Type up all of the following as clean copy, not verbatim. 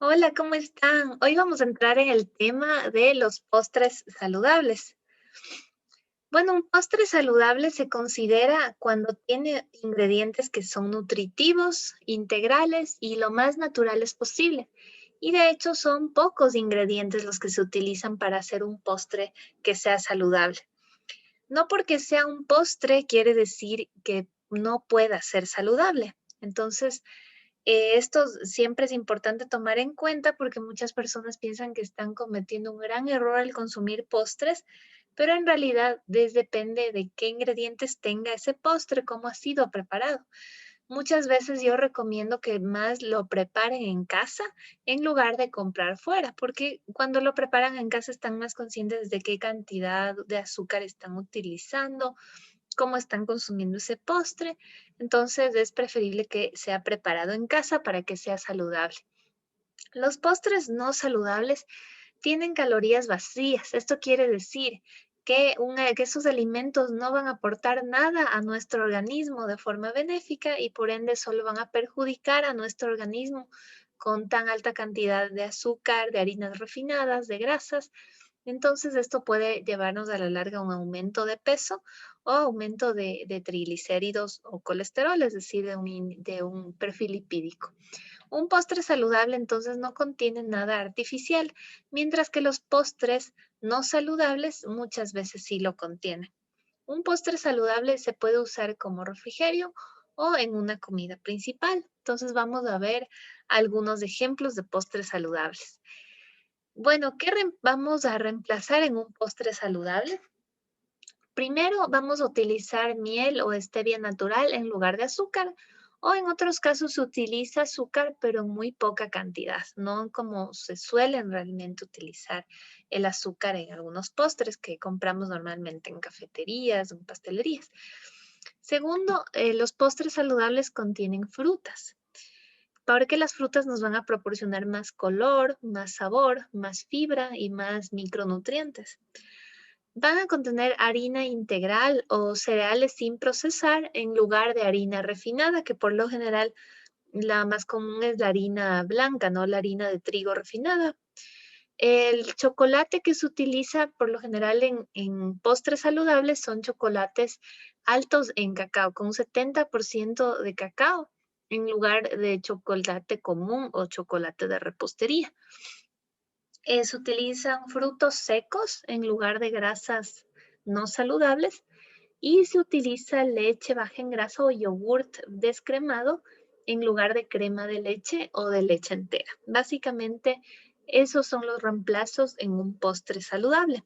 Hola, ¿cómo están? Hoy vamos a entrar en el tema de los postres saludables. Bueno, un postre saludable se considera cuando tiene ingredientes que son nutritivos, integrales y lo más naturales posible. Y de hecho son pocos ingredientes los que se utilizan para hacer un postre que sea saludable. No porque sea un postre quiere decir que no pueda ser saludable. Entonces, esto siempre es importante tomar en cuenta porque muchas personas piensan que están cometiendo un gran error al consumir postres, pero en realidad depende de qué ingredientes tenga ese postre, cómo ha sido preparado. Muchas veces yo recomiendo que más lo preparen en casa en lugar de comprar fuera, porque cuando lo preparan en casa están más conscientes de qué cantidad de azúcar están utilizando, cómo están consumiendo ese postre. Entonces es preferible que sea preparado en casa para que sea saludable. Los postres no saludables tienen calorías vacías. Esto quiere decir que esos alimentos no van a aportar nada a nuestro organismo de forma benéfica y por ende solo van a perjudicar a nuestro organismo con tan alta cantidad de azúcar, de harinas refinadas, de grasas. Entonces, esto puede llevarnos a la larga a un aumento de peso o aumento de triglicéridos o colesterol, es decir, de un perfil lipídico. Un postre saludable entonces no contiene nada artificial, mientras que los postres no saludables muchas veces sí lo contienen. Un postre saludable se puede usar como refrigerio o en una comida principal. Entonces vamos a ver algunos ejemplos de postres saludables. Bueno, vamos a reemplazar en un postre saludable? Primero, vamos a utilizar miel o stevia natural en lugar de azúcar, o en otros casos se utiliza azúcar, pero en muy poca cantidad, no como se suelen realmente utilizar el azúcar en algunos postres que compramos normalmente en cafeterías o en pastelerías. Segundo, los postres saludables contienen frutas, porque las frutas nos van a proporcionar más color, más sabor, más fibra y más micronutrientes. Van a contener harina integral o cereales sin procesar en lugar de harina refinada, que por lo general la más común es la harina blanca, no la harina de trigo refinada. El chocolate que se utiliza por lo general en postres saludables son chocolates altos en cacao, con un 70% de cacao en lugar de chocolate común o chocolate de repostería. Se utilizan frutos secos en lugar de grasas no saludables y se utiliza leche baja en grasa o yogurt descremado en lugar de crema de leche o de leche entera. Básicamente, esos son los reemplazos en un postre saludable.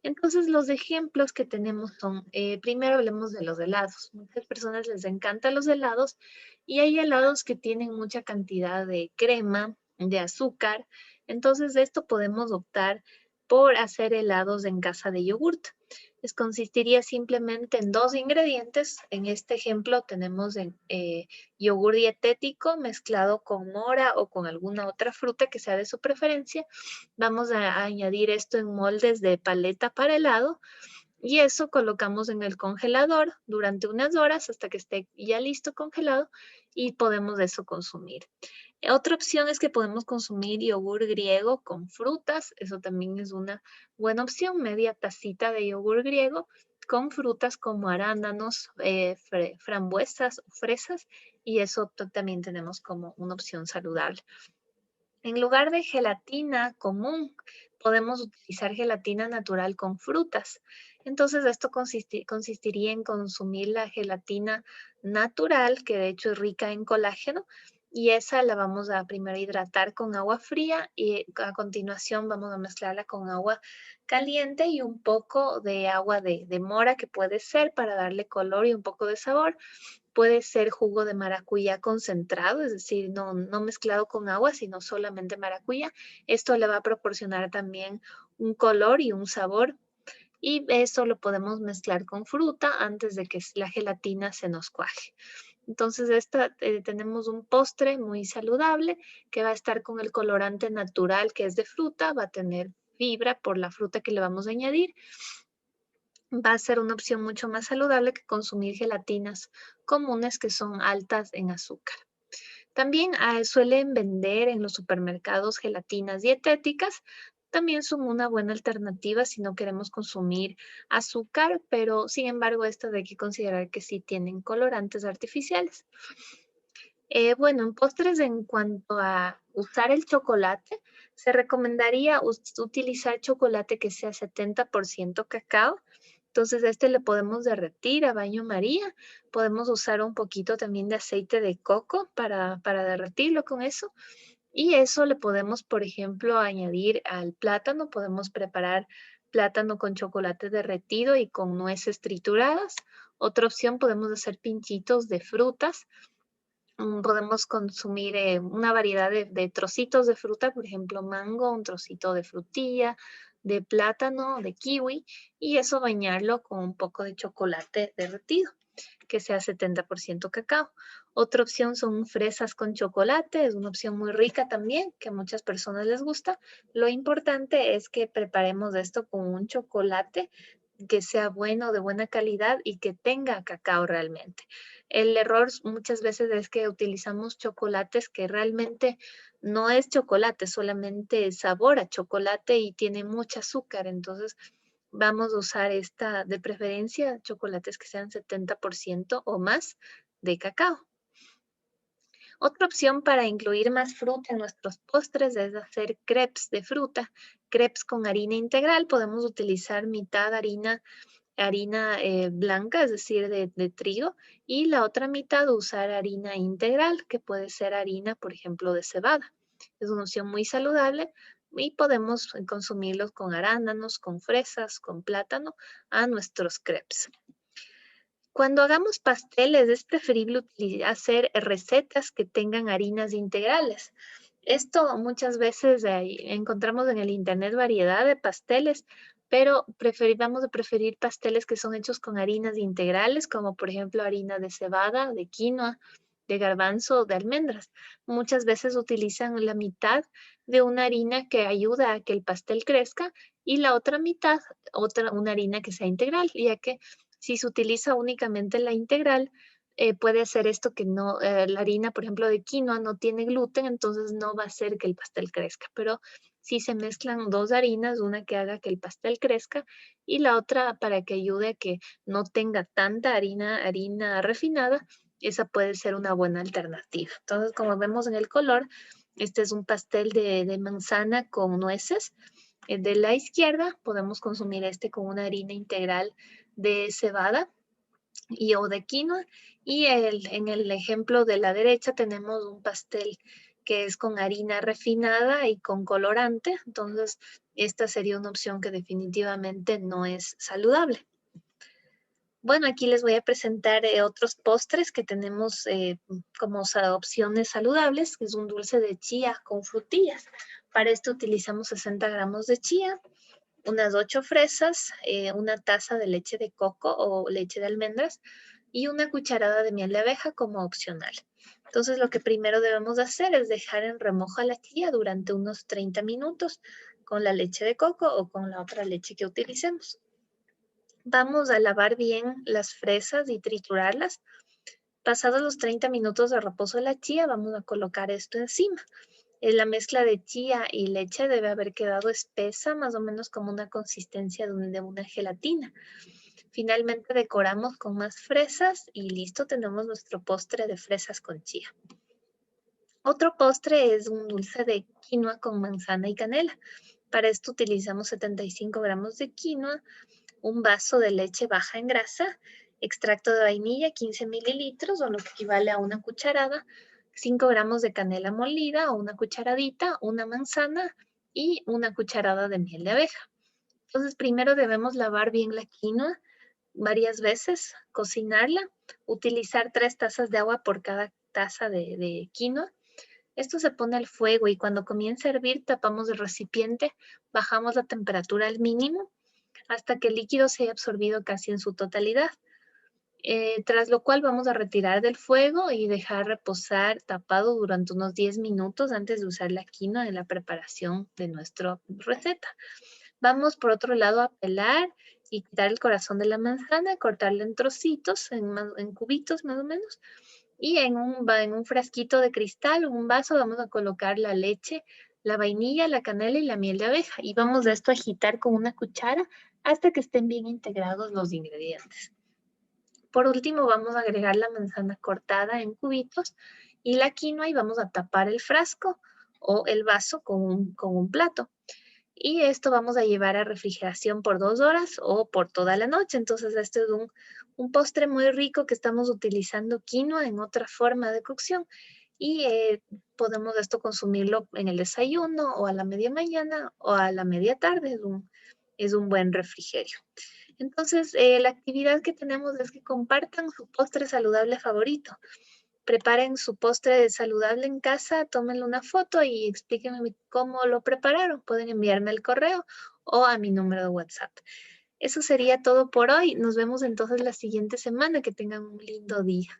Entonces, los ejemplos que tenemos son, primero hablemos de los helados. Muchas personas les encantan los helados y hay helados que tienen mucha cantidad de crema, de azúcar. Entonces, de esto podemos optar por hacer helados en casa de yogurt. Les consistiría simplemente en dos ingredientes. En este ejemplo tenemos yogur dietético mezclado con mora o con alguna otra fruta que sea de su preferencia. Vamos a añadir esto en moldes de paleta para helado y eso colocamos en el congelador durante unas horas hasta que esté ya listo congelado y podemos eso consumir. Otra opción es que podemos consumir yogur griego con frutas. Eso también es una buena opción, media tacita de yogur griego con frutas como arándanos, frambuesas o fresas y eso también tenemos como una opción saludable. En lugar de gelatina común, podemos utilizar gelatina natural con frutas. Entonces, esto consistiría en consumir la gelatina natural, que de hecho es rica en colágeno, y esa la vamos a primero hidratar con agua fría y a continuación vamos a mezclarla con agua caliente y un poco de agua de mora que puede ser para darle color y un poco de sabor. Puede ser jugo de maracuyá concentrado, es decir, no mezclado con agua, sino solamente maracuyá. Esto le va a proporcionar también un color y un sabor. Y eso lo podemos mezclar con fruta antes de que la gelatina se nos cuaje. Entonces, tenemos un postre muy saludable que va a estar con el colorante natural que es de fruta, va a tener fibra por la fruta que le vamos a añadir, va a ser una opción mucho más saludable que consumir gelatinas comunes que son altas en azúcar. También suelen vender en los supermercados gelatinas dietéticas. También son una buena alternativa si no queremos consumir azúcar, pero sin embargo, estas hay que considerar que sí tienen colorantes artificiales. Bueno, en postres, en cuanto a usar el chocolate, se recomendaría utilizar chocolate que sea 70% cacao. Entonces, a este le podemos derretir a baño María. Podemos usar un poquito también de aceite de coco para derretirlo con eso. Y eso le podemos, por ejemplo, añadir al plátano. Podemos preparar plátano con chocolate derretido y con nueces trituradas. Otra opción, podemos hacer pinchitos de frutas. Podemos consumir una variedad de trocitos de fruta, por ejemplo, mango, un trocito de frutilla, de plátano, de kiwi, y eso bañarlo con un poco de chocolate derretido, que sea 70% cacao. Otra opción son fresas con chocolate, es una opción muy rica también, que a muchas personas les gusta. Lo importante es que preparemos esto con un chocolate que sea bueno, de buena calidad y que tenga cacao realmente. El error muchas veces es que utilizamos chocolates que realmente no es chocolate, solamente sabor a chocolate y tiene mucho azúcar. Entonces vamos a usar esta, de preferencia, chocolates que sean 70% o más de cacao. Otra opción para incluir más fruta en nuestros postres es hacer crepes de fruta. Crepes con harina integral. Podemos utilizar mitad harina blanca, es decir, de trigo, y la otra mitad usar harina integral, que puede ser harina, por ejemplo, de cebada. Es una opción muy saludable y podemos consumirlos con arándanos, con fresas, con plátano, a nuestros crepes. Cuando hagamos pasteles es preferible hacer recetas que tengan harinas integrales. Esto muchas veces encontramos en el internet variedad de pasteles, pero vamos a preferir pasteles que son hechos con harinas integrales, como por ejemplo harina de cebada, de quinoa, de garbanzo, de almendras. Muchas veces utilizan la mitad de una harina que ayuda a que el pastel crezca y la otra mitad, una harina que sea integral, ya que si se utiliza únicamente la integral, puede ser esto que no, la harina, por ejemplo, de quinoa no tiene gluten, entonces no va a hacer que el pastel crezca. Pero si se mezclan dos harinas, una que haga que el pastel crezca y la otra para que ayude a que no tenga tanta harina refinada, esa puede ser una buena alternativa. Entonces, como vemos en el color, este es un pastel de manzana con nueces. De la izquierda podemos consumir este con una harina integral de cebada o de quinoa. Y en el ejemplo de la derecha tenemos un pastel que es con harina refinada y con colorante. Entonces, esta sería una opción que definitivamente no es saludable. Bueno, aquí les voy a presentar otros postres que tenemos como opciones saludables, que es un dulce de chía con frutillas. Para esto utilizamos 60 gramos de chía, unas 8 fresas, una taza de leche de coco o leche de almendras y una cucharada de miel de abeja como opcional. Entonces, lo que primero debemos hacer es dejar en remojo a la chía durante unos 30 minutos con la leche de coco o con la otra leche que utilicemos. Vamos a lavar bien las fresas y triturarlas. Pasados los 30 minutos de reposo de la chía, vamos a colocar esto encima. La mezcla de chía y leche debe haber quedado espesa, más o menos como una consistencia de una gelatina. Finalmente decoramos con más fresas y listo, tenemos nuestro postre de fresas con chía. Otro postre es un dulce de quinoa con manzana y canela. Para esto utilizamos 75 gramos de quinoa, un vaso de leche baja en grasa, extracto de vainilla 15 mililitros o lo que equivale a una cucharada, 5 gramos de canela molida o una cucharadita, una manzana y una cucharada de miel de abeja. Entonces primero debemos lavar bien la quinoa varias veces, cocinarla, utilizar 3 tazas de agua por cada taza de quinoa. Esto se pone al fuego y cuando comience a hervir tapamos el recipiente, bajamos la temperatura al mínimo hasta que el líquido se haya absorbido casi en su totalidad. Tras lo cual vamos a retirar del fuego y dejar reposar tapado durante unos 10 minutos antes de usar la quinoa en la preparación de nuestra receta. Vamos por otro lado a pelar y quitar el corazón de la manzana, cortarla en trocitos, en cubitos más o menos, Y en un frasquito de cristal, un vaso, vamos a colocar la leche, la vainilla, la canela y la miel de abeja. Y vamos a esto a agitar con una cuchara hasta que estén bien integrados los ingredientes. Por último, vamos a agregar la manzana cortada en cubitos y la quinoa y vamos a tapar el frasco o el vaso con un plato. Y esto vamos a llevar a refrigeración por 2 horas o por toda la noche. Entonces, este es un postre muy rico que estamos utilizando quinoa en otra forma de cocción. Y podemos esto consumirlo en el desayuno o a la media mañana o a la media tarde. Es un buen refrigerio. Entonces, la actividad que tenemos es que compartan su postre saludable favorito. Preparen su postre saludable en casa, tómenle una foto y explíquenme cómo lo prepararon. Pueden enviarme el correo o a mi número de WhatsApp. Eso sería todo por hoy. Nos vemos entonces la siguiente semana. Que tengan un lindo día.